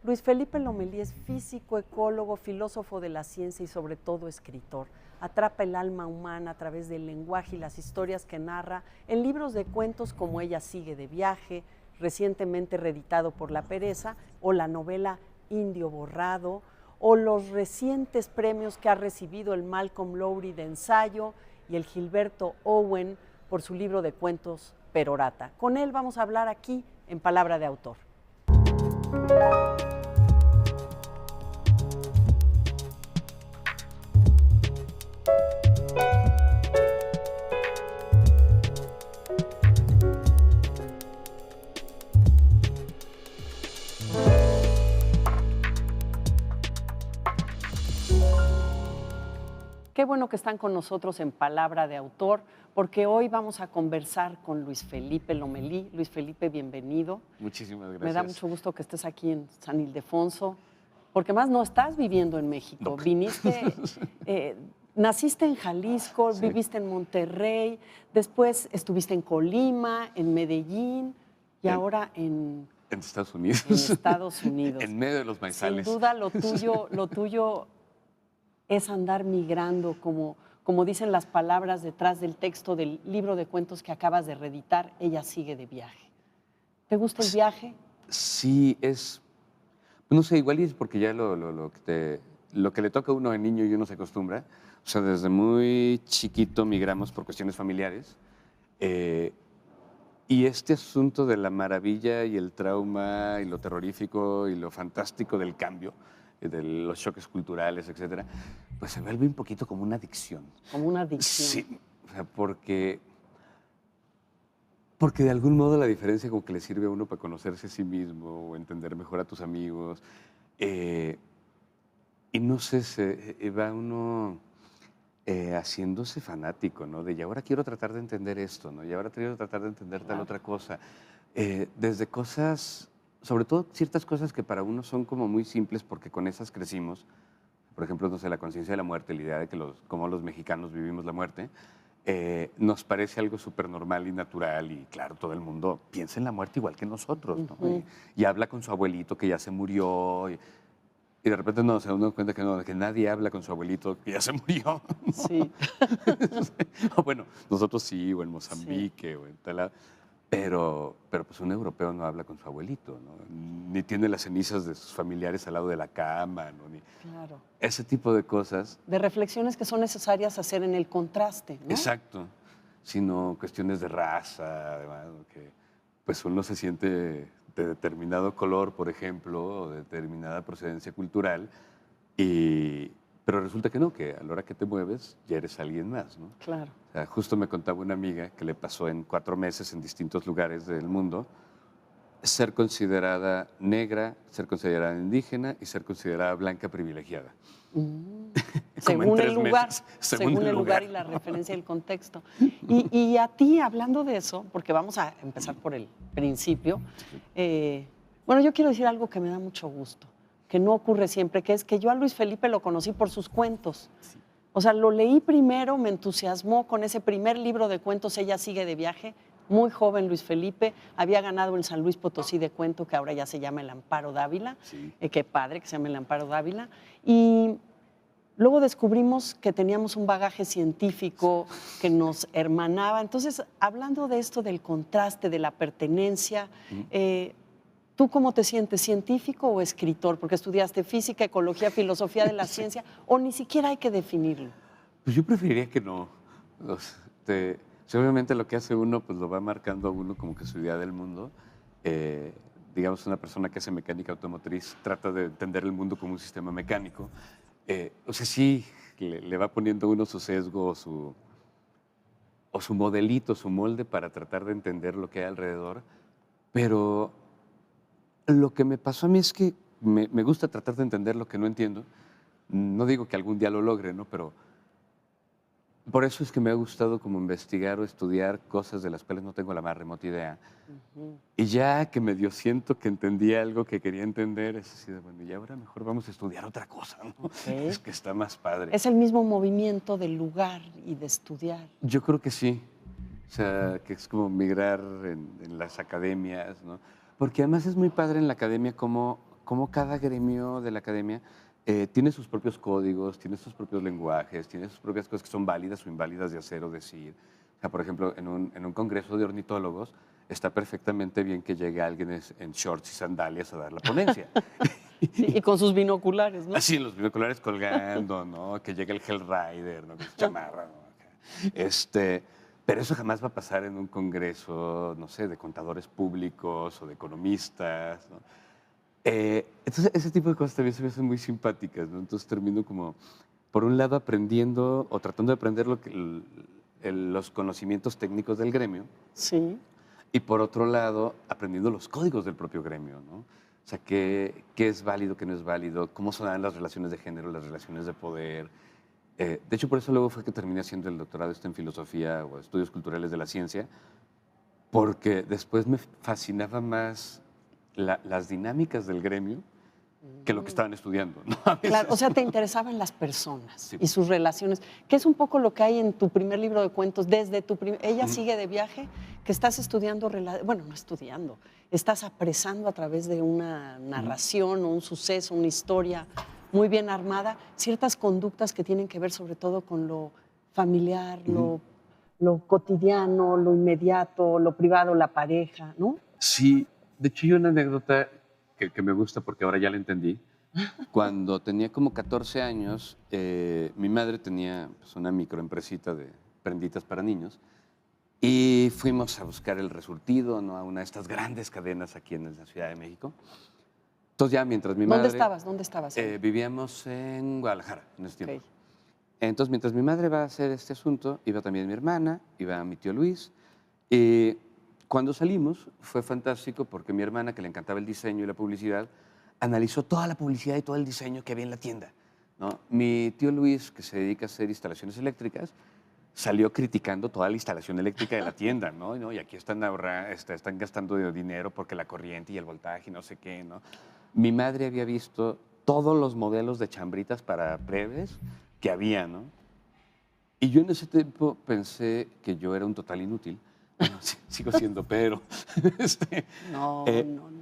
Luis Felipe Lomelí es físico, ecólogo, filósofo de la ciencia y sobre todo escritor. Atrapa el alma humana a través del lenguaje y las historias que narra en libros de cuentos como Ella sigue de viaje, recientemente reeditado por La Pereza, o la novela Indio Borrado, o los recientes premios que ha recibido el Malcolm Lowry de ensayo y el Gilberto Owen por su libro de cuentos Perorata. Con él vamos a hablar aquí en Palabra de Autor. Qué bueno que están con nosotros en Palabra de Autor, porque hoy vamos a conversar con Luis Felipe Lomelí. Luis Felipe, bienvenido. Muchísimas gracias. Me da mucho gusto que estés aquí en San Ildefonso, porque más no estás viviendo en México. No. Viniste, naciste en Jalisco, Sí. Viviste en Monterrey, después estuviste en Colima, en Medellín y ahora en Estados Unidos. En Estados Unidos. En medio de los maizales. Sin duda lo tuyo es andar migrando, como dicen las palabras detrás del texto del libro de cuentos que acabas de reeditar, Ella sigue de viaje. ¿Te gusta el viaje? Sí, no sé, igual y es porque ya lo que le toca a uno de niño y uno se acostumbra. O sea, desde muy chiquito migramos por cuestiones familiares. Y este asunto de la maravilla y el trauma y lo terrorífico y lo fantástico del cambio, de los choques culturales, etcétera, pues se vuelve un poquito como una adicción. Como una adicción. Sí, o sea, porque de algún modo la diferencia como que le sirve a uno para conocerse a sí mismo o entender mejor a tus amigos. Y no sé, va uno haciéndose fanático, ¿no? De y ahora quiero tratar de entender esto, ¿no? Y ahora quiero tratar de entender tal otra cosa. Desde cosas, sobre todo ciertas cosas que para uno son como muy simples porque con esas crecimos. Por ejemplo, no sé, la conciencia de la muerte, la idea de que cómo los mexicanos vivimos la muerte, nos parece algo súper normal y natural y claro, todo el mundo piensa en la muerte igual que nosotros, ¿no? Y habla con su abuelito que ya se murió y de repente no, se da cuenta que nadie habla con su abuelito que ya se murió. Sí. O bueno, nosotros sí, o en Mozambique, sí, o en tal. Pero pues un europeo no habla con su abuelito, ¿no? Ni tiene las cenizas de sus familiares al lado de la cama, ¿no? Claro. Ese tipo de cosas. De reflexiones que son necesarias hacer en el contraste, ¿no? Exacto. Sino cuestiones de raza, además, que pues uno se siente de determinado color, por ejemplo, o de determinada procedencia cultural, pero resulta que no, que a la hora que te mueves ya eres alguien más, ¿no? Claro. O sea, justo me contaba una amiga que le pasó en 4 meses en distintos lugares del mundo ser considerada negra, ser considerada indígena y ser considerada blanca privilegiada. Según el lugar, según el lugar y la referencia y el contexto. Y a ti, hablando de eso, porque vamos a empezar por el principio, bueno, yo quiero decir algo que me da mucho gusto, que no ocurre siempre, que es que yo a Luis Felipe lo conocí por sus cuentos. Sí. O sea, lo leí primero, me entusiasmó con ese primer libro de cuentos, Ella sigue de viaje. Muy joven Luis Felipe, había ganado el San Luis Potosí de cuento, que ahora ya se llama el Amparo Dávila. Sí. Qué padre que se llame el Amparo Dávila. Y luego descubrimos que teníamos un bagaje científico que nos hermanaba. Entonces, hablando de esto del contraste, de la pertenencia, ¿tú cómo te sientes, científico o escritor? Porque estudiaste física, ecología, filosofía de la ciencia, o ni siquiera hay que definirlo. Pues yo preferiría que no. Obviamente lo que hace uno, pues lo va marcando a uno como que su idea del mundo. Digamos, una persona que hace mecánica automotriz trata de entender el mundo como un sistema mecánico. O sea, sí, le va poniendo uno su sesgo o su modelito, su molde para tratar de entender lo que hay alrededor. Pero lo que me pasó a mí es que me gusta tratar de entender lo que no entiendo. No digo que algún día lo logre, ¿no? Pero por eso es que me ha gustado como investigar o estudiar cosas de las cuales no tengo la más remota idea. Y ya que medio siento que entendí algo que quería entender, es así de, bueno, y ahora mejor vamos a estudiar otra cosa, ¿no? Okay. Es que está más padre. Es el mismo movimiento del lugar y de estudiar. Yo creo que sí. O sea, que es como migrar en las academias, ¿no? Porque además es muy padre en la academia cómo cómo cada gremio de la academia tiene sus propios códigos, tiene sus propios lenguajes, tiene sus propias cosas que son válidas o inválidas de hacer o decir. O sea, por ejemplo, en un congreso de ornitólogos está perfectamente bien que llegue alguien en shorts y sandalias a dar la ponencia. Sí, y con sus binoculares, ¿no? Así, los binoculares colgando, ¿no? Que llegue el Hell Rider, ¿no? Con su chamarra, ¿no? Pero eso jamás va a pasar en un congreso, no sé, de contadores públicos o de economistas, ¿no? Entonces, ese tipo de cosas también se me hacen muy simpáticas, ¿no? Entonces termino como, por un lado, aprendiendo o tratando de aprender los conocimientos técnicos del gremio. Sí. Y por otro lado, aprendiendo los códigos del propio gremio, ¿no? O sea, qué es válido, qué no es válido, cómo son las relaciones de género, las relaciones de poder. De hecho, por eso luego fue que terminé haciendo el doctorado en filosofía o estudios culturales de la ciencia, porque después me fascinaba más las dinámicas del gremio que lo que estaban estudiando, ¿no? Claro, o sea, te interesaban las personas Sí. y sus relaciones, que es un poco lo que hay en tu primer libro de cuentos, desde ella sigue de viaje, que estás estudiando, bueno, no estudiando, estás apresando a través de una narración o un suceso, una historia muy bien armada, ciertas conductas que tienen que ver sobre todo con lo familiar, lo cotidiano, lo inmediato, lo privado, la pareja, ¿no? Sí, de hecho hay una anécdota que me gusta porque ahora ya la entendí. Cuando tenía como 14 años, mi madre tenía pues, una microempresita de prenditas para niños y fuimos a buscar el resurtido, ¿no? A una de estas grandes cadenas aquí en la Ciudad de México. Entonces ya mientras mi madre... ¿Dónde estabas? Vivíamos en Guadalajara en ese tiempo. Okay. Entonces mientras mi madre va a hacer este asunto, iba también mi hermana, iba mi tío Luis. Y cuando salimos fue fantástico porque mi hermana, que le encantaba el diseño y la publicidad, analizó toda la publicidad y todo el diseño que había en la tienda, ¿no? Mi tío Luis, que se dedica a hacer instalaciones eléctricas, salió criticando toda la instalación eléctrica de la tienda, ¿no? Y aquí están gastando dinero porque la corriente y el voltaje y no sé qué, ¿no? Mi madre había visto todos los modelos de chambritas para plebes que había, ¿no? Y yo en ese tiempo pensé que yo era un total inútil. Bueno, sigo siendo, pero... No.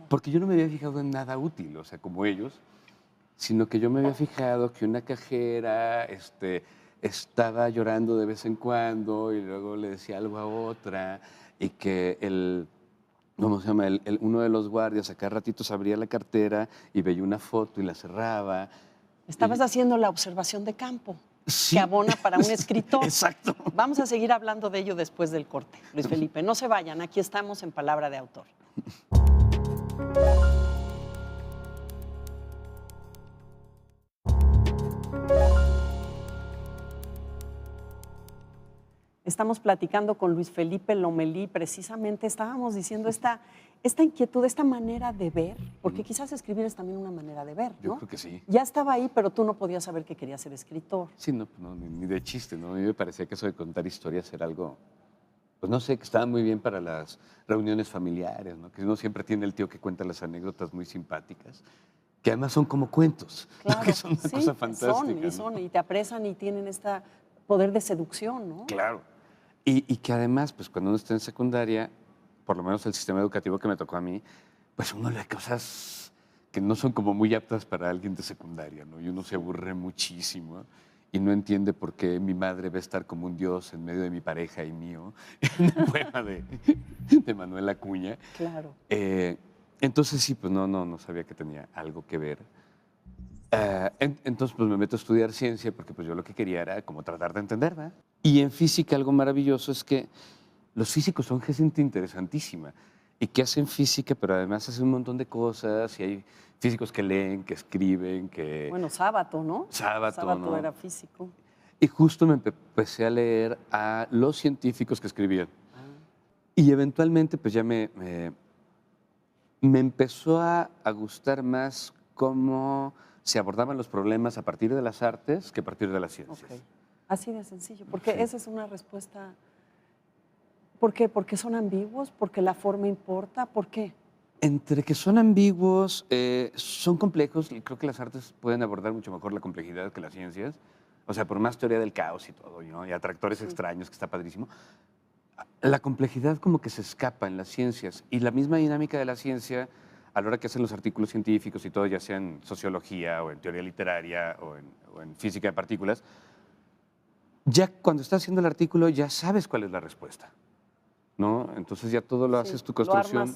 Porque yo no me había fijado en nada útil, o sea, como ellos, sino que yo me había fijado que una cajera estaba llorando de vez en cuando y luego le decía algo a otra y que ¿cómo se llama? Uno de los guardias a cada ratitos abría la cartera y veía una foto y la cerraba. Estabas haciendo la observación de campo. Sí. Que abona para un escritor. Exacto. Vamos a seguir hablando de ello después del corte. Luis Felipe, no se vayan, aquí estamos en Palabra de Autor. Estamos platicando con Luis Felipe Lomelí, precisamente estábamos diciendo esta inquietud, esta manera de ver, porque quizás escribir es también una manera de ver, ¿no? Yo creo que sí. Ya estaba ahí, pero tú no podías saber que querías ser escritor. Sí, no, ni de chiste, ¿no? A mí me parecía que eso de contar historias era algo, pues no sé, que estaba muy bien para las reuniones familiares, ¿no? Que uno siempre tiene el tío que cuenta las anécdotas muy simpáticas, que además son como cuentos, claro, ¿no? Que son una cosa fantástica. Y te apresan y tienen este poder de seducción, ¿no? Claro. Y que además, pues cuando uno está en secundaria, por lo menos el sistema educativo que me tocó a mí, pues uno lee cosas que no son como muy aptas para alguien de secundaria, ¿no? Y uno se aburre muchísimo y no entiende por qué mi madre va a estar como un dios en medio de mi pareja y mío, en el poema de Manuel Acuña. Claro. Entonces sí, pues no sabía que tenía algo que ver. Entonces pues me meto a estudiar ciencia porque pues yo lo que quería era como tratar de entender, ¿verdad? Y en física algo maravilloso es que los físicos son gente interesantísima y que hacen física, pero además hacen un montón de cosas y hay físicos que leen, que escriben, que... Bueno, Sábato, ¿no? Sábato, ¿no? Era físico. Y justo me empecé a leer a los científicos que escribían. Y eventualmente pues ya me empezó a gustar más cómo se abordaban los problemas a partir de las artes que a partir de las ciencias. Okay. Así de sencillo, porque Sí. esa es una respuesta. ¿Por qué? ¿Porque son ambiguos? ¿Porque la forma importa? ¿Por qué? Entre que son ambiguos, son complejos, y creo que las artes pueden abordar mucho mejor la complejidad que las ciencias. O sea, por más teoría del caos y todo, ¿no? Y atractores extraños, que está padrísimo. La complejidad como que se escapa en las ciencias y la misma dinámica de la ciencia a la hora que hacen los artículos científicos y todo, ya sea en sociología o en teoría literaria o en física de partículas, ya cuando estás haciendo el artículo ya sabes cuál es la respuesta, ¿no? Entonces ya todo lo haces tu construcción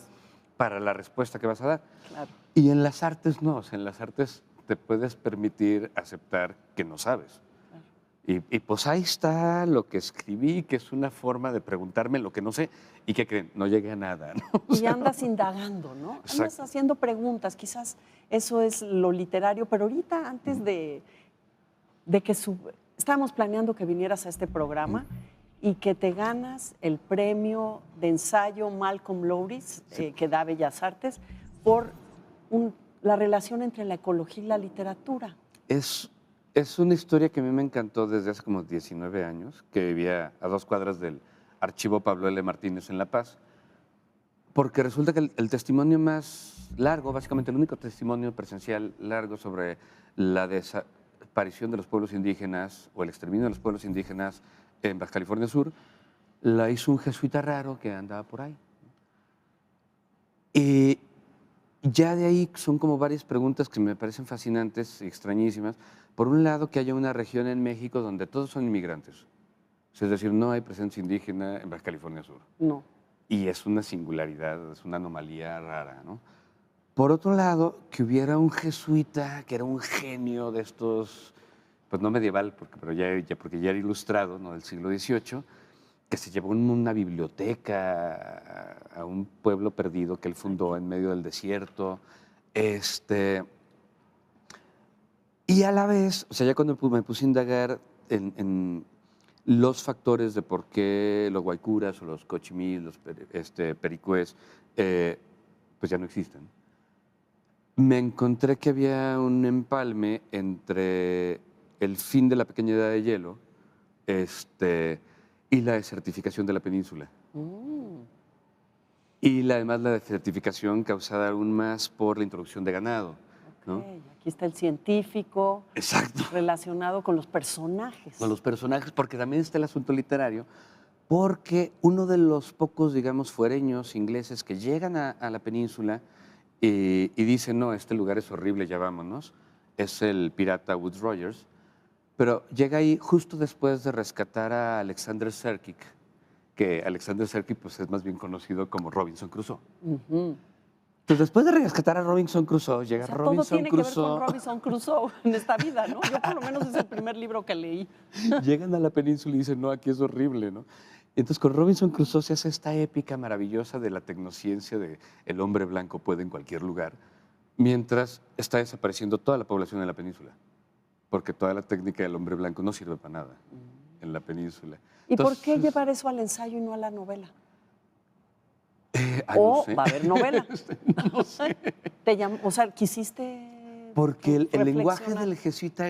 para la respuesta que vas a dar. Claro. Y en las artes no, o sea, en las artes te puedes permitir aceptar que no sabes. Y pues ahí está lo que escribí, que es una forma de preguntarme lo que no sé y que creen, no llegué a nada, ¿no? Y andas indagando, ¿no? Andas Exacto. haciendo preguntas, quizás eso es lo literario, pero ahorita antes de que estábamos planeando que vinieras a este programa y que te ganas el premio de ensayo Malcolm Lowry, que da Bellas Artes, por la relación entre la ecología y la literatura. Es una historia que a mí me encantó desde hace como 19 años, que vivía a 2 cuadras del archivo Pablo L. Martínez en La Paz, porque resulta que el testimonio más largo, básicamente el único testimonio presencial largo sobre la desaparición de los pueblos indígenas o el exterminio de los pueblos indígenas en Baja California Sur, la hizo un jesuita raro que andaba por ahí. Y ya de ahí son como varias preguntas que me parecen fascinantes y extrañísimas. Por un lado, que haya una región en México donde todos son inmigrantes. Es decir, no hay presencia indígena en Baja California Sur. No. Y es una singularidad, es una anomalía rara, ¿no? Por otro lado, que hubiera un jesuita que era un genio de estos, pues no medieval, porque ya era ilustrado, ¿no? Del siglo XVIII, que se llevó una biblioteca a un pueblo perdido que él fundó en medio del desierto. Y a la vez, o sea, ya cuando me puse a indagar en los factores de por qué los guaycuras o los cochimís, los pericués, pues ya no existen, me encontré que había un empalme entre el fin de la pequeña edad de hielo y la desertificación de la península. Y además la desertificación causada aún más por la introducción de ganado. ¿No? Aquí está el científico. Exacto. Relacionado con los personajes. Con los personajes, porque también está el asunto literario, porque uno de los pocos, digamos, fuereños ingleses que llegan a la península y dicen, no, este lugar es horrible, ya vámonos, es el pirata Woodes Rogers, pero llega ahí justo después de rescatar a Alexander Serkis, que Alexander Serkis pues, es más bien conocido como Robinson Crusoe. Entonces, después de rescatar a Robinson Crusoe, llega Robinson Crusoe. Todo tiene que ver con Robinson Crusoe en esta vida, ¿no? Yo por lo menos es el primer libro que leí. Llegan a la península y dicen, no, aquí es horrible, ¿no? Entonces, con Robinson Crusoe se hace esta épica maravillosa de la tecnociencia de el hombre blanco puede en cualquier lugar, mientras está desapareciendo toda la población de la península, porque toda la técnica del hombre blanco no sirve para nada en la península. ¿Y por qué llevar eso al ensayo y no a la novela? No sé. Va a haber novela. No sé. O sea, quisiste. Porque el lenguaje del jesuita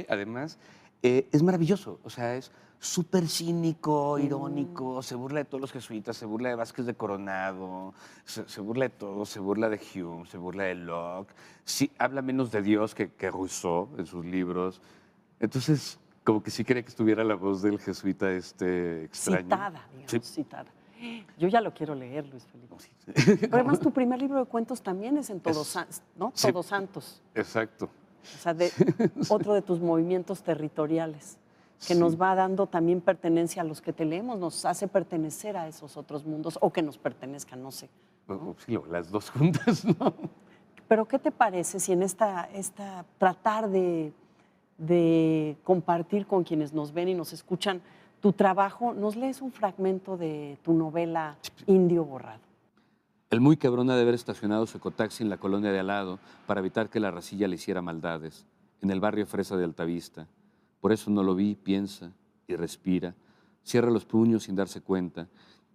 además, es maravilloso. O sea, es súper cínico, irónico, se burla de todos los jesuitas, se burla de Vázquez de Coronado, se burla de todo, se burla de Hume, se burla de Locke. Sí, habla menos de Dios que Rousseau en sus libros. Entonces, como que sí quería que estuviera la voz del jesuita extraño. Citada, digamos, sí. Citada. Yo ya lo quiero leer, Luis Felipe. Sí. Pero además, tu primer libro de cuentos también es en Todos Santos, ¿no? Sí. Todos Santos. Exacto. O sea, otro de tus movimientos territoriales, que nos va dando también pertenencia a los que te leemos, nos hace pertenecer a esos otros mundos, o que nos pertenezcan, no sé. ¿no? Sí, las dos juntas, ¿no? Pero, ¿qué te parece si en esta tratar de compartir con quienes nos ven y nos escuchan tu trabajo, nos lees un fragmento de tu novela Indio Borrado? El muy cabrón ha de haber estacionado su ecotaxi en la colonia de al lado para evitar que la racilla le hiciera maldades, en el barrio fresa de Altavista. Por eso no lo vi, piensa y respira. Cierra los puños sin darse cuenta.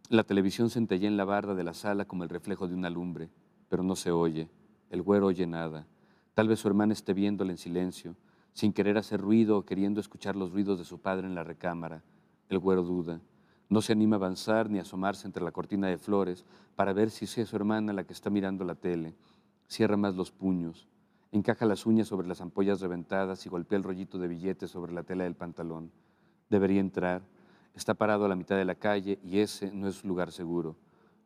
La televisión centellea en la barda de la sala como el reflejo de una lumbre, pero no se oye. El güero oye nada. Tal vez su hermana esté viéndole en silencio, sin querer hacer ruido o queriendo escuchar los ruidos de su padre en la recámara. El güero duda. No se anima a avanzar ni a asomarse entre la cortina de flores para ver si es su hermana la que está mirando la tele. Cierra más los puños. Encaja las uñas sobre las ampollas reventadas y golpea el rollito de billetes sobre la tela del pantalón. Debería entrar. Está parado a la mitad de la calle y ese no es lugar seguro.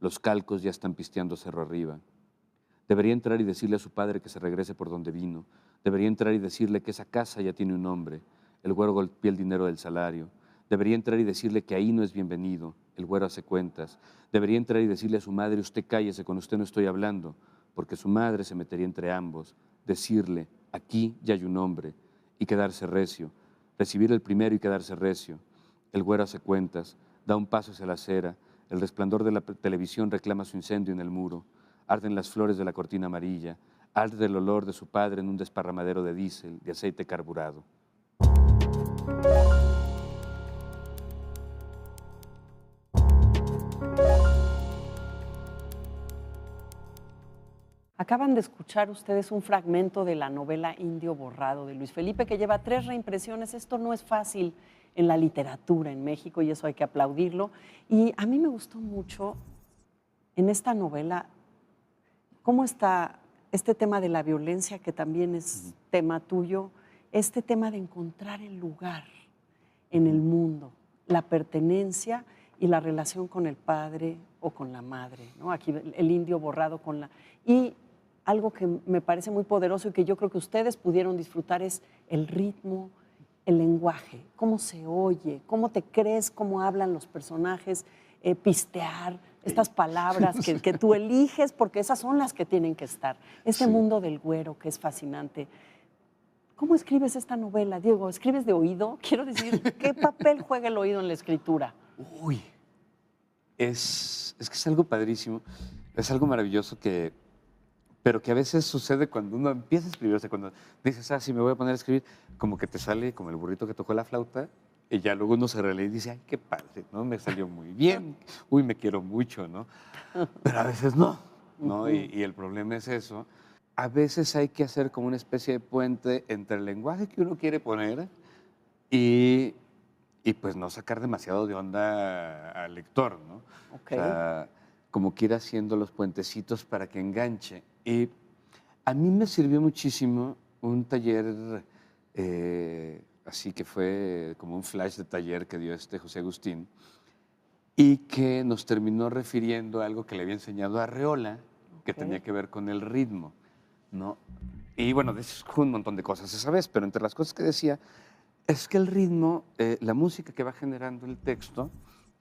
Los calcos ya están pisteando cerro arriba. Debería entrar y decirle a su padre que se regrese por donde vino. Debería entrar y decirle que esa casa ya tiene un nombre. El güero golpea el dinero del salario. Debería entrar y decirle que ahí no es bienvenido. El güero hace cuentas. Debería entrar y decirle a su madre, usted cállese, con usted no estoy hablando, porque su madre se metería entre ambos. Decirle, aquí ya hay un hombre, y quedarse recio. Recibir el primero y quedarse recio. El güero hace cuentas, da un paso hacia la acera. El resplandor de la televisión reclama su incendio en el muro. Arden las flores de la cortina amarilla. Arde el olor de su padre en un desparramadero de diésel, de aceite carburado. Acaban de escuchar ustedes un fragmento de la novela Indio Borrado de Luis Felipe, que lleva 3 reimpresiones. Esto no es fácil en la literatura en México y eso hay que aplaudirlo. Y a mí me gustó mucho en esta novela cómo está este tema de la violencia, que también es tema tuyo, este tema de encontrar el lugar en el mundo, la pertenencia y la relación con el padre o con la madre, ¿no? Aquí el indio borrado con la... Y algo que me parece muy poderoso y que yo creo que ustedes pudieron disfrutar es el ritmo, el lenguaje, cómo se oye, cómo te crees, cómo hablan los personajes, pistear, estas palabras que tú eliges porque esas son las que tienen que estar. Este mundo del güero que es fascinante. ¿Cómo escribes esta novela, Diego? ¿Escribes de oído? Quiero decir, ¿qué papel juega el oído en la escritura? Uy, es que es algo padrísimo, es algo maravilloso pero que a veces sucede cuando uno empieza a escribir, o sea, cuando dices, sí, me voy a poner a escribir, como que te sale como el burrito que tocó la flauta, y ya luego uno se relee y dice, ay, qué padre, ¿no? Me salió muy bien, uy, me quiero mucho, ¿no? Pero a veces no, ¿no? Y el problema es eso. A veces hay que hacer como una especie de puente entre el lenguaje que uno quiere poner y pues no sacar demasiado de onda al lector, ¿no? Okay. O sea, como que ir haciendo los puentecitos para que enganche. Y a mí me sirvió muchísimo un taller, así que fue como un flash de taller que dio José Agustín, y que nos terminó refiriendo a algo que le había enseñado a Arreola, que tenía que ver con el ritmo, ¿no? Y bueno, dijo un montón de cosas esa vez, pero entre las cosas que decía es que el ritmo, la música que va generando el texto,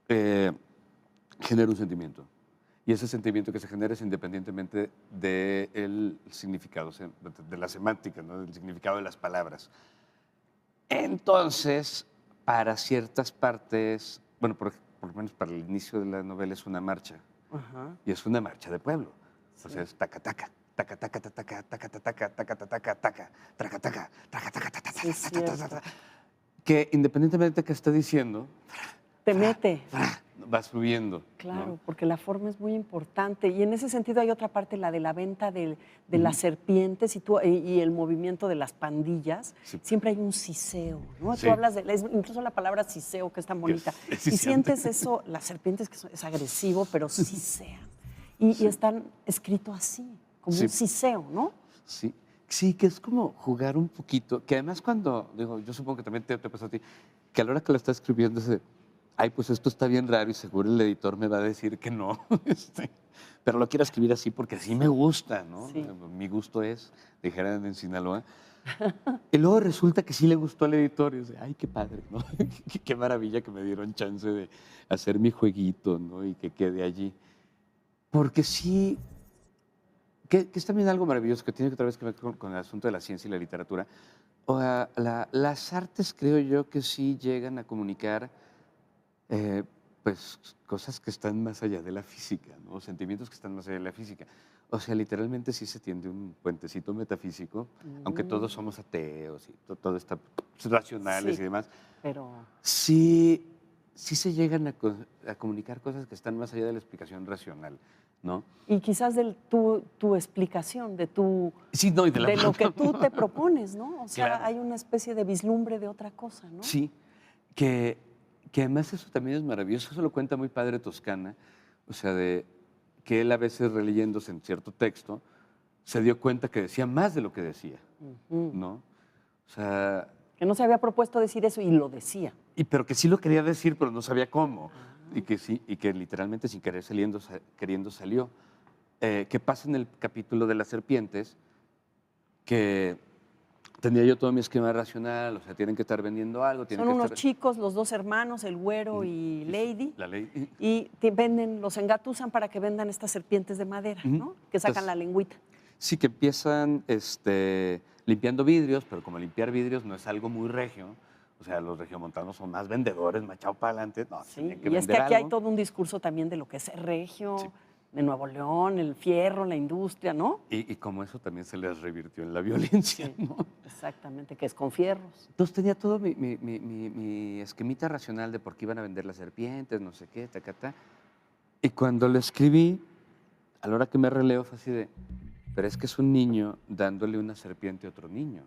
genera un sentimiento. Y ese sentimiento que se genera es independientemente del significado, de la semántica, ¿no? Del significado de las palabras. Entonces, para ciertas partes, bueno, por lo menos para el inicio de la novela es una marcha. Y es una marcha de pueblo. Entonces, taca, taca, taca, taca, taca, taca, taca, taca, taca, taca, taca, taca, taca, taca, taca, que independientemente de qué esté diciendo, te mete. Vas fluyendo. Claro, ¿no? porque la forma es muy importante. Y en ese sentido hay otra parte, la de la venta de las serpientes y el movimiento de las pandillas. Sí. Siempre hay un siseo, ¿no? Sí. Tú hablas incluso la palabra siseo, que es tan bonita. Y sientes eso, las serpientes, que es agresivo, pero sisean. Y están escrito así, como un siseo, ¿no? Sí. Sí, que es como jugar un poquito, que además cuando, digo, yo supongo que también te pasó a ti, que a la hora que lo estás escribiendo ay, pues esto está bien raro y seguro el editor me va a decir que no, pero lo quiero escribir así porque así me gusta, ¿no? Sí. Mi gusto es, dijeran en Sinaloa. Y luego resulta que sí le gustó al editor y dice, ay, qué padre, ¿no? Qué maravilla que me dieron chance de hacer mi jueguito, ¿no? Y que quede allí. Porque sí, que es también algo maravilloso que tiene otra vez que ver con el asunto de la ciencia y la literatura. O sea, las artes creo yo que sí llegan a comunicar pues cosas que están más allá de la física, ¿no? Sentimientos que están más allá de la física. O sea, literalmente sí se tiende un puentecito metafísico, aunque todos somos ateos y todo está racionales y demás. Pero sí se llegan a comunicar cosas que están más allá de la explicación racional, ¿no? Y quizás de tu explicación, de lo que tú te propones, ¿no? O sea, claro. Hay una especie de vislumbre de otra cosa, ¿no? Sí, que además eso también es maravilloso, eso lo cuenta muy padre Toscana, o sea, de que él a veces releyéndose en cierto texto se dio cuenta que decía más de lo que decía, ¿no? O sea... Que no se había propuesto decir eso y lo decía. Pero que sí lo quería decir, pero no sabía cómo. Y que literalmente sin querer queriendo salió. ¿Qué pasa en el capítulo de las serpientes? Que tenía yo todo mi esquema racional, o sea, tienen que estar vendiendo algo. Son unos chicos, los dos hermanos, el güero y Lady, la Lady. Y los engatusan para que vendan estas serpientes de madera, ¿no? Que sacan la lengüita. Sí, que empiezan limpiando vidrios, pero como limpiar vidrios no es algo muy regio, o sea, los regiomontanos son más vendedores, machado para adelante. No, sí, y es que aquí hay todo un discurso también de lo que es el regio, sí, de Nuevo León, el fierro, la industria, ¿no? Y como eso también se les revirtió en la violencia, sí, ¿no? Exactamente, que es con fierros. Entonces tenía todo mi esquemita racional de por qué iban a vender las serpientes, no sé qué, tacata. Y cuando lo escribí, a la hora que me releo fue así de, pero es que es un niño dándole una serpiente a otro niño.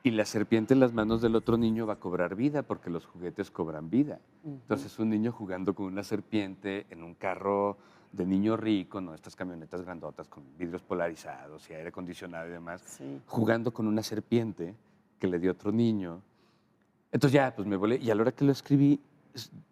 Y la serpiente en las manos del otro niño va a cobrar vida porque los juguetes cobran vida. Entonces un niño jugando con una serpiente en un carro de niño rico, ¿no? Estas camionetas grandotas con vidrios polarizados y aire acondicionado y demás, sí, jugando con una serpiente que le dio otro niño. Entonces ya, pues me volé. Y a la hora que lo escribí,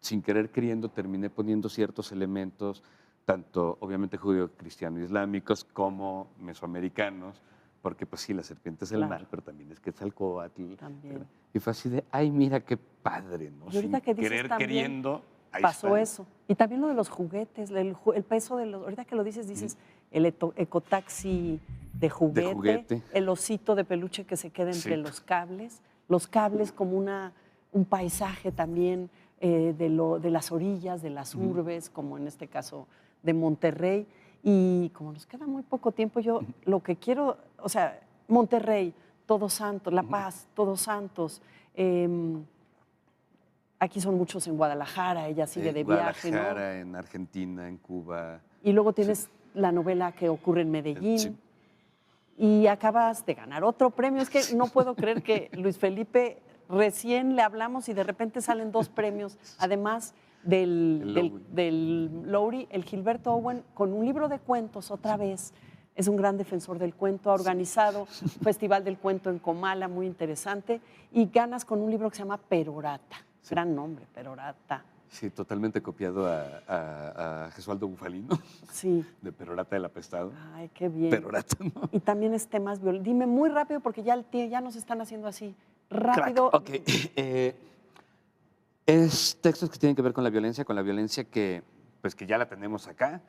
sin querer queriendo, terminé poniendo ciertos elementos, tanto obviamente judío-cristiano-islámicos como mesoamericanos, porque pues sí, la serpiente es el mal, pero también es Quetzalcóatl. También. Y fue así de, ay, mira qué padre, ¿no? Y ahorita que dices querer, también, queriendo, ahí pasó está. Eso. Y también lo de los juguetes, el peso de los, ahorita que lo dices, el ecotaxi de juguete, el osito de peluche que se queda entre los cables como un paisaje también de las orillas, de las urbes, como en este caso de Monterrey. Y como nos queda muy poco tiempo, yo lo que quiero, o sea, Monterrey, Todos Santos, La Paz, Todos Santos. Aquí son muchos en Guadalajara, ella sigue de viaje, ¿no? Guadalajara, en Argentina, en Cuba. Y luego tienes la novela que ocurre en Medellín. Sí. Y acabas de ganar otro premio. Es que no puedo creer que Luis Felipe, recién le hablamos y de repente salen 2 premios. Además del Lowry, el Gilberto Owen, con un libro de cuentos otra vez. Es un gran defensor del cuento, ha organizado un Festival del Cuento en Comala, muy interesante, y ganas con un libro que se llama Perorata. Sí. Gran nombre, Perorata. Sí, totalmente copiado a Gesualdo Bufalino. Sí. De Perorata del Apestado. Ay, qué bien. Perorata, ¿no? Y también es temas violentos. Dime muy rápido porque ya nos están haciendo así. Rápido. Crack. Ok. Es textos que tienen que ver con la violencia que, pues, que ya la tenemos acá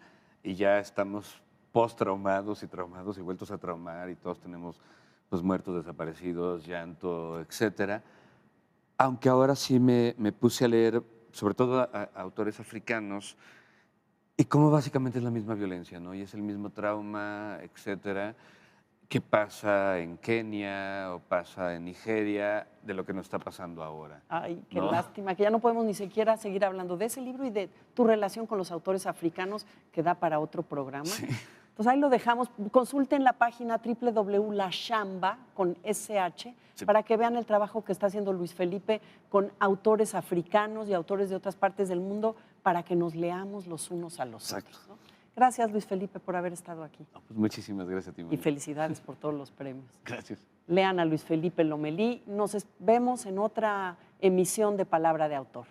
y ya estamos post-traumados y vueltos a traumar y todos tenemos pues, muertos, desaparecidos, llanto, etcétera. Aunque ahora sí me puse a leer, sobre todo a autores africanos, y cómo básicamente es la misma violencia, ¿no? Y es el mismo trauma, etcétera, que pasa en Kenia o pasa en Nigeria, de lo que nos está pasando ahora. Ay, qué lástima, que ya no podemos ni siquiera seguir hablando de ese libro y de tu relación con los autores africanos, que da para otro programa. Sí. Entonces ahí lo dejamos. Consulten la página www.lashamba con SH para que vean el trabajo que está haciendo Luis Felipe con autores africanos y autores de otras partes del mundo para que nos leamos los unos a los otros, ¿no? Gracias, Luis Felipe, por haber estado aquí. No, pues muchísimas gracias a ti, María. Y felicidades por todos los premios. Gracias. Lean a Luis Felipe Lomelí. Nos vemos en otra emisión de Palabra de Autor.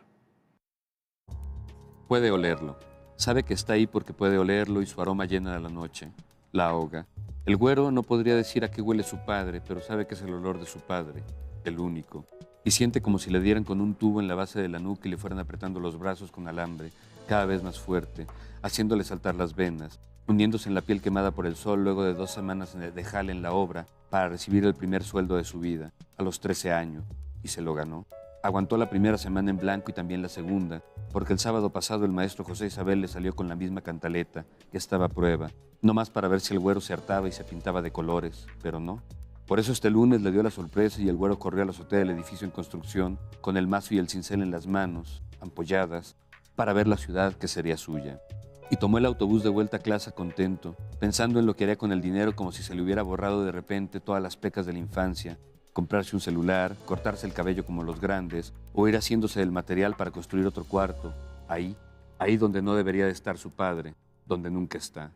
Puede olerlo. Sabe que está ahí porque puede olerlo y su aroma llena la noche. La ahoga. El güero no podría decir a qué huele su padre, pero sabe que es el olor de su padre, el único. Y siente como si le dieran con un tubo en la base de la nuca y le fueran apretando los brazos con alambre, cada vez más fuerte, haciéndole saltar las venas, hundiéndose en la piel quemada por el sol luego de 2 semanas de jale en la obra para recibir el primer sueldo de su vida, a los 13 años, y se lo ganó. Aguantó la primera semana en blanco y también la segunda, porque el sábado pasado el maestro José Isabel le salió con la misma cantaleta, que estaba a prueba, no más para ver si el güero se hartaba y se pintaba de colores, pero no. Por eso este lunes le dio la sorpresa y el güero corrió a la azotea del edificio en construcción, con el mazo y el cincel en las manos, ampolladas, para ver la ciudad que sería suya. Y tomó el autobús de vuelta a clase contento, pensando en lo que haría con el dinero como si se le hubiera borrado de repente todas las pecas de la infancia, comprarse un celular, cortarse el cabello como los grandes, o ir haciéndose del material para construir otro cuarto, ahí donde no debería de estar su padre, donde nunca está.